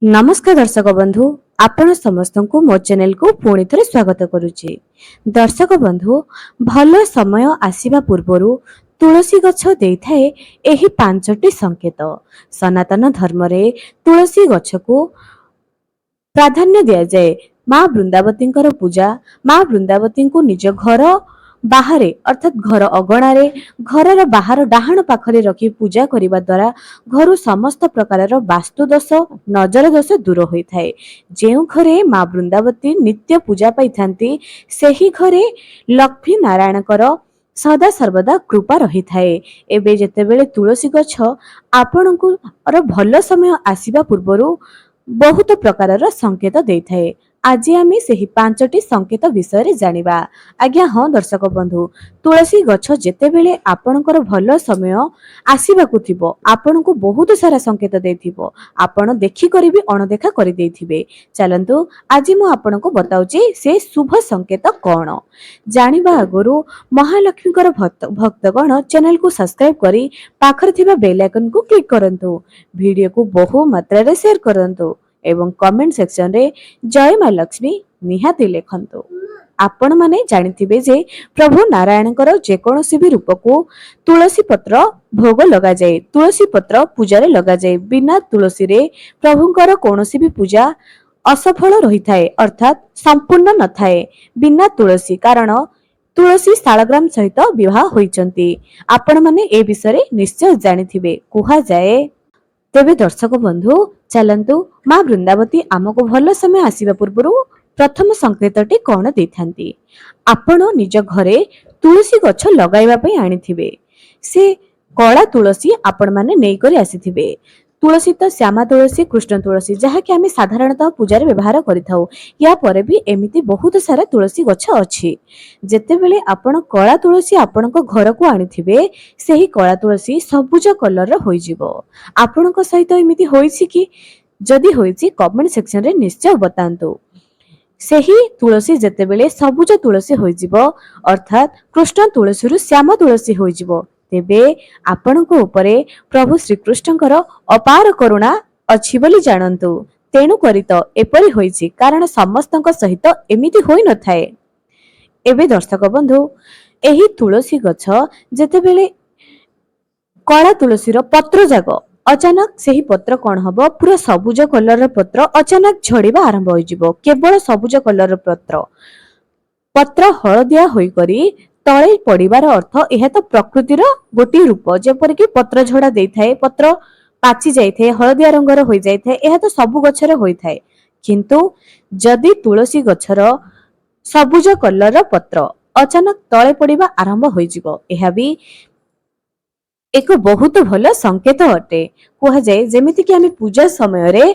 नमस्कार दर्शक बंधु आपण समस्त को मो चैनल को पुणी थे स्वागत करुचे। दर्शक बंधु भल समय आसीबा पूर्वरु तुलसी गछ देइथाए एही पांचटी संकेत। सनातन धर्म रे तुलसी गछ को प्राधान्य दिया जाए। माँ वृंदावती पूजा माँ वृंदावती को निज घर बाहर अर्थात घर अगणार घर बाहर डाहाण पाखरे रखी पूजा करने द्वारा घर समस्त प्रकार वास्तु दोष नजर दोष दूर होता है। जो घरे माँ वृंदावती नित्य पूजा पाई थांती सेही घरे लक्ष्मी नारायणकर सदा सर्वदा कृपा रही थाए। एबे जेतेबेले तुलसी गछ आपनकु भल समय आसीबा पूर्वरु बहुत प्रकार संकेत देइथाए। आज आमे सेही पांचटी संकेत विषय जानिबा। आज्ञा हाँ दर्शक बंधु तुलसी गछ जेतेबेले आपणकर भल समय आसीबाकु थिबो आपणकु बहुत सारा संकेत देथिबो आपण देखि करी भी अणदेखा करि देथिबे। चलंतु आज मु आपणको बताउची से शुभ संकेत कोन जानिबा। आगरु महालक्ष्मीकर भक्तगण चैनल को सब्सक्राइब करी पाखर थिबा बेल आइकन को क्लिक करंतु। वीडियो को बहु मात्रा रे शेयर करंतु एवं कमेंट सेक्शन रे जय मां लक्ष्मी निहाती लेखंतु। आपण माने जानिथिबे जे प्रभु नारायणकर जेकोसी भी रूप को तुलसी पत्र भोग लगा जाए। तुलसी पत्र पूजा रे लगा जाए। बिना तुलसी रे प्रभुंकर कोनोसी भी पूजा असफल रही थाए अर्थात संपूर्ण न थाए बिना तुलसी। कारण तुलसी शालग्राम सहित विवाह होइचंती। आपण माने ए विषय निश्चय जानिथिबे। कुहा जाए तेबे दर्शक बंधु चलंतु माँ वृंदावती आमको भल समय आसीबा पूर्वरु प्रथम संकेतटी कौन देथांती। आपण निज घरे तुलसी गछ लगाइबा पई आनिथिबे। से कला तुलसी आपण माने नेई करी आसीथिबे। तुलसी तो श्यामा तुलसी कृष्ण तुलसी जहा कि आमे साधारणतः पूजा रे व्यवहार करिथाउ। या परे भी एमिति बहुत सारा तुलसी गछ अछि। जेतेबेले आपण कला तुलसी आपणको घर को आनिथिबे सेही कला तुलसी सबुज कलर र होई जिवो। आपणको सहित एमिति होईछि कि जदि होईछि कमेंट सेक्शन रे निश्चय बतांतु। सेही तुलसी जेतेबेले सबुज तुलसी होई जिवो अर्थात कृष्ण तुलसी रु श्याम तुलसी होई जिवो तेबे आपणको उपरे प्रभु श्री कृष्णकर अपार करुणा अछि बोली जानंतु। तेणु करी तो एपरि होईछि कारण समस्तक सहित एमिति होई न थाए। एबे दर्शक बंधु एही तुलसी गछ जेतेबेले कला तुलसी रो पत्र जाग अचानक सेही पत्र कौन हबो पूरा सबुज कलर रो पत्र अचानक झड़ीबा आरंभ होई जिवो। केवल सबुज कलर रो पत्र हळदिया होई करी तळे पड़िबार अर्थ यह तो प्रकृतिर गोटी रूप जेपर कि पत्र झड़ा देई थाए पत्र पाची जाई थाए हळदिया रंगर होई जाई थाए यह तो सबु गछरे होई थाए। किंतु जदि तुलसी गछर सबुज कलर रो पत्र अचानक तळे पड़िबा आरंभ होई जिवो एहा भी एक बहुत भल संकेत अटे। कह जाए जेमिति कि आमे पूजा समय रे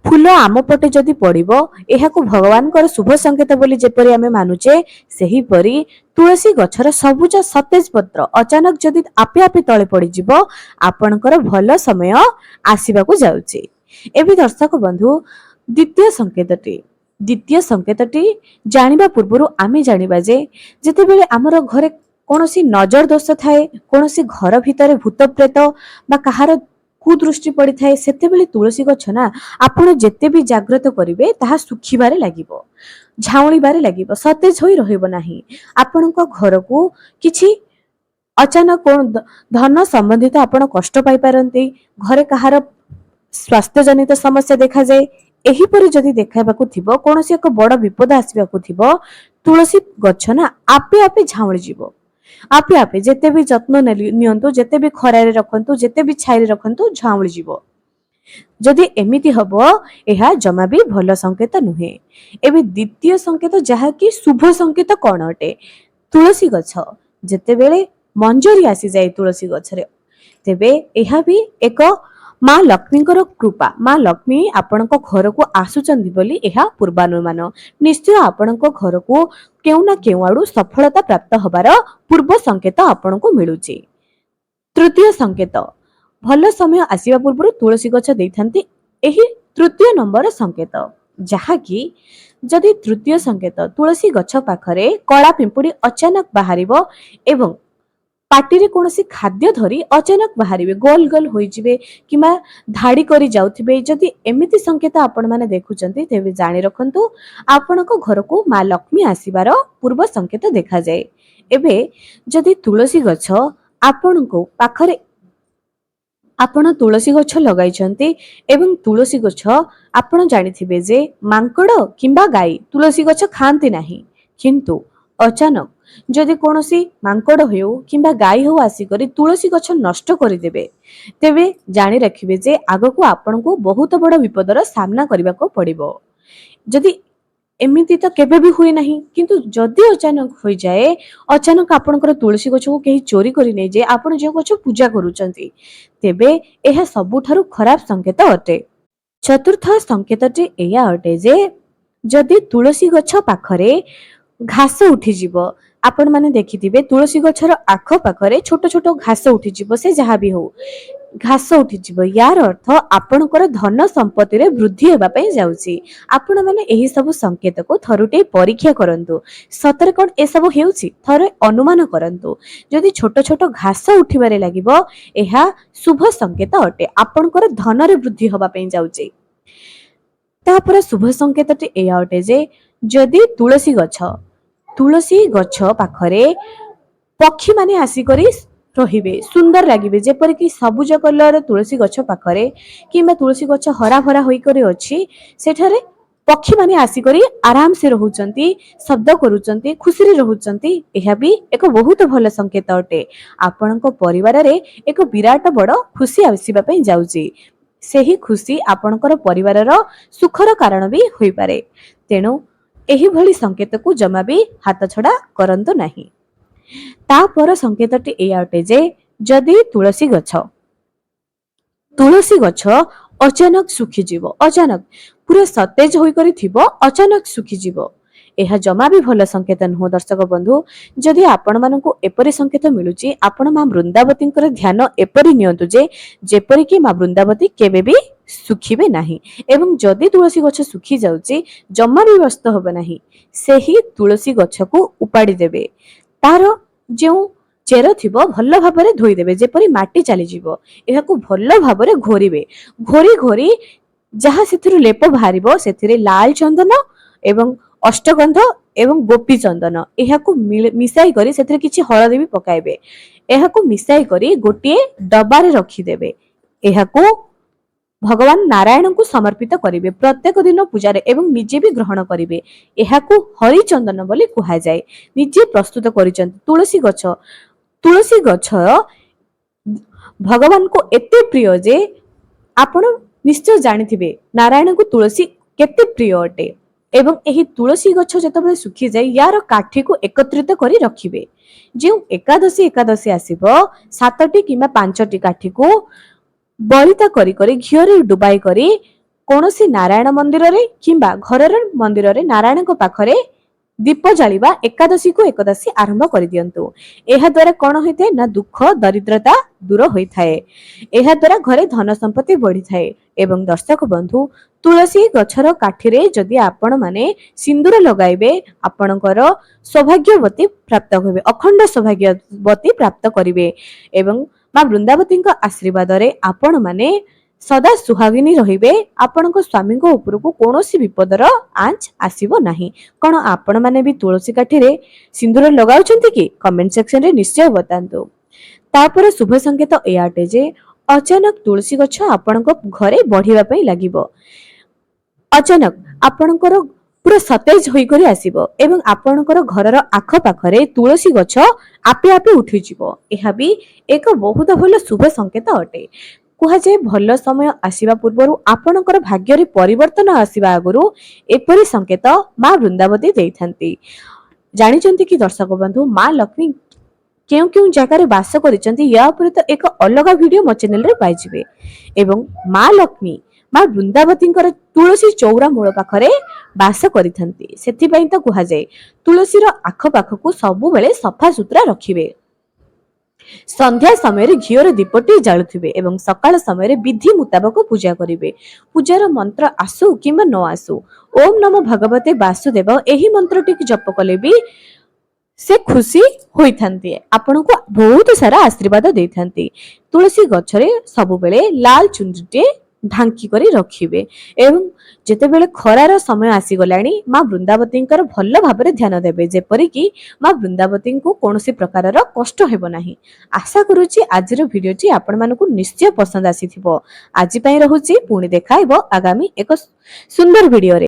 फूल आम पटे जदि पड़िबो एहाकु भगवान कर शुभ संकेत बोली जेपरि आमे मानुचे सेही परी तुलसी गछर सबुज सतेज पत्र अचानक जदि आपे आपे तळे पड़ी जिवो आपनकर भल समय आसीबाकु जाउची। एबे दर्शक बंधु द्वितीय संकेतटी जानिबा पूर्वरु आमे जानिबा जे जेतेबेले हमर घरे कोनोसी नजर दोष थाए कोनोसी घर भितरे भूत प्रेत बा कहार कुदृष्टि पड़ी थाए सेतेबेले तुलसी गछ ना आपण जेते भी जागृत करिवे ताहा सुखिबारे लागिबो झाउळीबारे लागिबो सतेज होई रहिबो नाही। आपणको घर को किछि अचानक कोन धन संबंधित आपण कष्ट पाई पारंती घरे कहार स्वास्थ्य जनित समस्या देखा जाए एही परि जदि देखाबाकू थिबो कोनोसी एक बड़ विपद आसीबाकू थिबो तुलसी गछ ना आपे आपे झाउळी जिवो। आपे आपे जेते भी जत्न नियंतु जेते भी खरारे रखंतु जेते भी छाई रखंतु झाउळी जिवो। जदि एमिति हबो एहा जमा भी भल संकेत नुहे। एबे द्वितीय संकेत जहा कि शुभ संकेत कोन अटे तुलसी गछ जेतेबेले मंजरी आसी जाए तुलसी गछरे तेबे एहा भी एक माँ लक्ष्मीकर कृपा माँ लक्ष्मी आपणको घर को आसुचंदी बोली एहा पूर्वानुमान निश्चय आपणको घर को केउ ना केउ आडू सफलता प्राप्त होबार पूर्व संकेत आपणको मिलुची। तृतीय संकेत भल समय आसीबा पूर्व तुलसी गछ देइथांती एही तृतीय नंबर संकेत जहा कि जदि तृतीय संकेत तुलसी गछ पाखरे कला पिंपुड़ी अचानक बाहरिबो एवं ପାଟିରେ କୌଣସି ଖାଦ୍ୟ ଧରି ଅଚାନକ ବାହାରିବେ, ଗୋଲ ଗୋଲ ହୋଇଯିବେ କିମ୍ବା ଧାଡ଼ି କରି ଯାଉଥିବେ। ଯଦି ଏମିତି ସଂକେତ ଆପଣମାନେ ଦେଖୁଛନ୍ତି ତେବେ ଜାଣି ରଖନ୍ତୁ ଆପଣଙ୍କ ଘରକୁ ମା ଲକ୍ଷ୍ମୀ ଆସିବାର ପୂର୍ବ ସଂକେତ ଦେଖାଯାଏ। ଏବେ ଯଦି ତୁଳସୀ ଗଛ ଆପଣଙ୍କ ପାଖରେ ଆପଣ ତୁଳସୀ ଗଛ ଲଗାଇଛନ୍ତି ଏବଂ ତୁଳସୀ ଗଛ ଆପଣ ଜାଣିଥିବେ ଯେ ମାଙ୍କଡ଼ କିମ୍ବା ଗାଈ ତୁଳସୀ ଗଛ ଖାଆନ୍ତି ନାହିଁ, କିନ୍ତୁ ଅଚାନକ ଯଦି କୌଣସି ମାଙ୍କଡ଼ ହେଉ କିମ୍ବା ଗାଈ ହେଉ ଆସିକରି ତୁଳସୀ ଗଛ ନଷ୍ଟ କରିଦେବେ, ତେବେ ଜାଣି ରଖିବେ ଯେ ଆଗକୁ ଆପଣଙ୍କୁ ବହୁତ ବଡ଼ ବିପଦର ସାମ୍ନା କରିବାକୁ ପଡ଼ିବ। ଯଦି ଏମିତି ତ କେବେ ବି ହୁଏ ନାହିଁ, କିନ୍ତୁ ଯଦି ଅଚାନକ ହୋଇଯାଏ, ଅଚାନକ ଆପଣଙ୍କର ତୁଳସୀ ଗଛକୁ କେହି ଚୋରି କରି ନେଇଯାଏ, ଆପଣ ଯେଉଁ ଗଛ ପୂଜା କରୁଛନ୍ତି, ତେବେ ଏହା ସବୁଠାରୁ ଖରାପ ସଂକେତ ଅଟେ। ଚତୁର୍ଥ ସଂକେତଟି ଏଇଆ ଅଟେ ଯେ ଯଦି ତୁଳସୀ ଗଛ ପାଖରେ ଘାସ ଉଠିଯିବ, ଆପଣମାନେ ଦେଖିଥିବେ ତୁଳସୀ ଗଛର ଆଖ ପାଖରେ ଛୋଟ ଛୋଟ ଘାସ ଉଠିଯିବ, ସେ ଯାହା ବି ହଉ ଘାସ ଉଠିଯିବ, ୟାର ଅର୍ଥ ଆପଣଙ୍କର ଧନ ସମ୍ପତ୍ତିରେ ବୃଦ୍ଧି ହେବା ପାଇଁ ଯାଉଛି। ଆପଣମାନେ ଏହି ସବୁ ସଂକେତକୁ ଥରୁଟିଏ ପରୀକ୍ଷା କରନ୍ତୁ, ସତରେ କ'ଣ ଏସବୁ ହେଉଛି ଥରେ ଅନୁମାନ କରନ୍ତୁ। ଯଦି ଛୋଟ ଛୋଟ ଘାସ ଉଠିବାରେ ଲାଗିବ, ଏହା ଶୁଭ ସଂକେତ ଅଟେ, ଆପଣଙ୍କର ଧନରେ ବୃଦ୍ଧି ହେବା ପାଇଁ ଯାଉଛି। ତାପରେ ଶୁଭ ସଂକେତଟି ଏଇଆ ଅଟେ ଯେ ଯଦି ତୁଳସୀ ଗଛ ପାଖରେ ପକ୍ଷୀମାନେ ଆସିକରି ରହିବେ, ସୁନ୍ଦର ଲାଗିବେ, ଯେପରିକି ସବୁଜ କଲର ତୁଳସୀ ଗଛ ପାଖରେ କିମ୍ବା ତୁଳସୀ ଗଛ ହରା ଭରା ହୋଇକରି ଅଛି, ସେଠାରେ ପକ୍ଷୀମାନେ ଆସିକରି ଆରାମସେ ରହୁଛନ୍ତି, ଶବ୍ଦ କରୁଛନ୍ତି, ଖୁସିରେ ରହୁଛନ୍ତି, ଏହା ବି ଏକ ବହୁତ ଭଲ ସଂକେତ ଅଟେ। ଆପଣଙ୍କ ପରିବାରରେ ଏକ ବିରାଟ ବଡ଼ ଖୁସି ଆସିବା ପାଇଁ ଯାଉଛି। ସେହି ଖୁସି ଆପଣଙ୍କର ପରିବାରର ସୁଖର କାରଣ ବି ହୋଇପାରେ। ତେଣୁ ଏହିଭଳି ସଂକେତକୁ ଜମା ବି ହାତଛଡ଼ା କରନ୍ତୁ ନାହିଁ। ତାପର ସଂକେତଟି ଏଇଆ ଅଟେ ଯେ ଯଦି ତୁଳସୀ ଗଛ ଅଚାନକ ଶୁଖିଯିବ, ଅଚାନକ ପୁରା ସତେଜ ହୋଇକରି ଥିବ, ଅଚାନକ ଶୁଖିଯିବ, ଏହା ଜମା ବି ଭଲ ସଂକେତ ନୁହଁ। ଦର୍ଶକ ବନ୍ଧୁ, ଯଦି ଆପଣମାନଙ୍କୁ ଏପରି ସଂକେତ ମିଳୁଛି, ଆପଣ ମା ବୃନ୍ଦାବତୀଙ୍କର ଧ୍ୟାନ ଏପରି ନିଅନ୍ତୁ ଯେ ଯେପରିକି ମା ବୃନ୍ଦାବତୀ କେବେ ବି ଶୁଖିବେ ନାହିଁ। ଏବଂ ଯଦି ତୁଳସୀ ଗଛ ଶୁଖି ଯାଉଛି, ଜମା ବି ବ୍ୟସ୍ତ ହେବ ନାହିଁ, ସେହି ତୁଳସୀ ଗଛକୁ ଉପାଡ଼ି ଦେବେ, ତାର ଯେଉଁ ଚେର ଥିବ ଭଲ ଭାବରେ ଧୋଇଦେବେ, ଯେପରି ମାଟି ଚାଲିଯିବ, ଏହାକୁ ଭଲ ଭାବରେ ଘୋରିବେ, ଘୋରି ଯାହା ସେଥିରୁ ଲେପ ବାହାରିବ, ସେଥିରେ ଲାଲ ଚନ୍ଦନ ଏବଂ ଅଷ୍ଟଗନ୍ଧ ଏବଂ ଗୋପୀ ଚନ୍ଦନ ଏହାକୁ ମିଶାଇ କରି ସେଥିରେ କିଛି ହଳଦୀ ବି ପକାଇବେ, ଏହାକୁ ମିଶାଇ କରି ଗୋଟିଏ ଡବାରେ ରଖିଦେବେ। ଏହାକୁ ଭଗବାନ ନାରାୟଣଙ୍କୁ ସମର୍ପିତ କରିବେ ପ୍ରତ୍ୟେକ ଦିନ ପୂଜାରେ ଏବଂ ନିଜେ ବି ଗ୍ରହଣ କରିବେ। ଏହାକୁ ହରିଚନ୍ଦନ ବୋଲି କୁହାଯାଏ। ନିଜେ ପ୍ରସ୍ତୁତ କରିଛନ୍ତି। ତୁଳସୀ ଗଛ ଭଗବାନଙ୍କୁ ଏତେ ପ୍ରିୟ ଯେ ଆପଣ ନିଶ୍ଚୟ ଜାଣିଥିବେ ନାରାୟଣଙ୍କୁ ତୁଳସୀ କେତେ ପ୍ରିୟ ଅଟେ। ଏବଂ ଏହି ତୁଳସୀ ଗଛ ଯେତେବେଳେ ଶୁଖିଯାଏ, ୟାର କାଠିକୁ ଏକତ୍ରିତ କରି ରଖିବେ। ଯେଉଁ ଏକାଦଶୀ ଆସିବ, 7ଟି କିମ୍ବା 5ଟି କାଠିକୁ ବଳିତା କରି ଘିଅରେ ଡୁବାଇ କରି କୌଣସି ନାରାୟଣ ମନ୍ଦିରରେ କିମ୍ବା ଘରର ମନ୍ଦିରରେ ନାରାୟଣଙ୍କ ପାଖରେ ଦୀପ ଜାଳିବା ଏକାଦଶୀ ଆରମ୍ଭ କରିଦିଅନ୍ତୁ। ଏହା ଦ୍ୱାରା କ'ଣ ହୋଇଥାଏ ନା ଦୁଃଖ ଦରିଦ୍ରତା ଦୂର ହୋଇଥାଏ। ଏହା ଦ୍ୱାରା ଘରେ ଧନ ସମ୍ପତ୍ତି ବଢିଥାଏ। ଏବଂ ଦର୍ଶକ ବନ୍ଧୁ, ତୁଳସୀ ଗଛର କାଠିରେ ଯଦି ଆପଣ ମାନେ ସିନ୍ଦୁର ଲଗାଇବେ, ଆପଣଙ୍କର ସୌଭାଗ୍ୟବତୀ ପ୍ରାପ୍ତ କରିବେ, ଅଖଣ୍ଡ ସୌଭାଗ୍ୟବତୀ ପ୍ରାପ୍ତ କରିବେ। ଏବଂ ମା ବୃନ୍ଦାବତୀଙ୍କ ଆଶୀର୍ବାଦରେ ଆପଣ ମାନେ ସଦା ସୁହାଗିନୀ ରହିବେ। ଆପଣଙ୍କ ସ୍ୱାମୀଙ୍କ ଉପରକୁ କୌଣସି ବିପଦର ଆଞ୍ଚ ଆସିବ ନାହିଁ। କ'ଣ ଆପଣ ମାନେ ବି ତୁଳସୀ କାଠିରେ ସିନ୍ଦୁର ଲଗାଉଛନ୍ତି କି? କମେଣ୍ଟ ସେକ୍ସନରେ ନିଶ୍ଚୟ ବତାନ୍ତୁ। ତାପରେ ଶୁଭ ସଂକେତ ଏଇଆ ଅଟେ ଯେ ଅଚାନକ ତୁଳସୀ ଗଛ ଆପଣଙ୍କ ଘରେ ବଢିବା ପାଇଁ ଲାଗିବ। ଅଚାନକ ଆପଣଙ୍କର ପୁରା ସତେଜ ହୋଇକରି ଆସିବ ଏବଂ ଆପଣଙ୍କର ଘରର ଆଖପାଖରେ ତୁଳସୀ ଗଛ ଆପେ ଆପେ ଉଠିଯିବ। ଏହା ବି ଏକ ବହୁତ ଭଲ ଶୁଭ ସଂକେତ ଅଟେ। କୁହାଯାଏ ଭଲ ସମୟ ଆସିବା ପୂର୍ବରୁ ଆପଣଙ୍କର ଭାଗ୍ୟରେ ପରିବର୍ତ୍ତନ ଆସିବା ଆଗରୁ ଏପରି ସଂକେତ ମା ବୃନ୍ଦାବତୀ ଦେଇଥାନ୍ତି। ଜାଣିଛନ୍ତି କି ଦର୍ଶକ ବନ୍ଧୁ, ମା ଲକ୍ଷ୍ମୀ କେଉଁ କେଉଁ ଜାଗାରେ ବାସ କରିଛନ୍ତି, ୟା ଉପରେ ତ ଏକ ଅଲଗା ଭିଡିଓ ମୋ ଚ୍ୟାନେଲରେ ପାଇଯିବେ। ଏବଂ ମା ଲକ୍ଷ୍ମୀ ମା ବୃନ୍ଦାବତୀଙ୍କର ତୁଳସୀ ଚଉରା ମୂଳ ପାଖରେ ବାସ କରିଥାନ୍ତି। ସେଥିପାଇଁ ତ କୁହାଯାଏ ତୁଳସୀର ଆଖପାଖକୁ ସବୁବେଳେ ସଫାସୁତୁରା ରଖିବେ। ସନ୍ଧ୍ୟା ସମୟରେ ଘିଅର ଦୀପଟି ଜାଳୁଥିବେ ଏବଂ ସକାଳ ସମୟରେ ବିଧି ମୁତାବକ ପୂଜା କରିବେ। ପୂଜାର ମନ୍ତ୍ର ଆସୁ କିମ୍ବା ନ ଆସୁ, ଓମ୍ ନମୋ ଭଗବତେ ବାସୁଦେବ ଏହି ମନ୍ତ୍ରଟିକୁ ଜପ କଲେ ବି से खुशी होइथांती आपनको बहुत सारा आशीर्वाद देइथांती। तुलसी गछरे सब बेले लाल चुनरीटे ढांकी करी रखिबे एवं जेतेबेले खरार समय आसी गलाणी माँ वृंदावतींकर भल भाबरे ध्यान देबे जेपरि कि माँ वृंदावती को कौनसी प्रकारर कष्ट हेबो नाही। आशा करूची आजिर भिडियोटी आपण मानकु निश्चय पसंद आसीथिबो। आजि पई रहुची पुणी देखाइबो आगामी एक सुंदर भिडियो रे।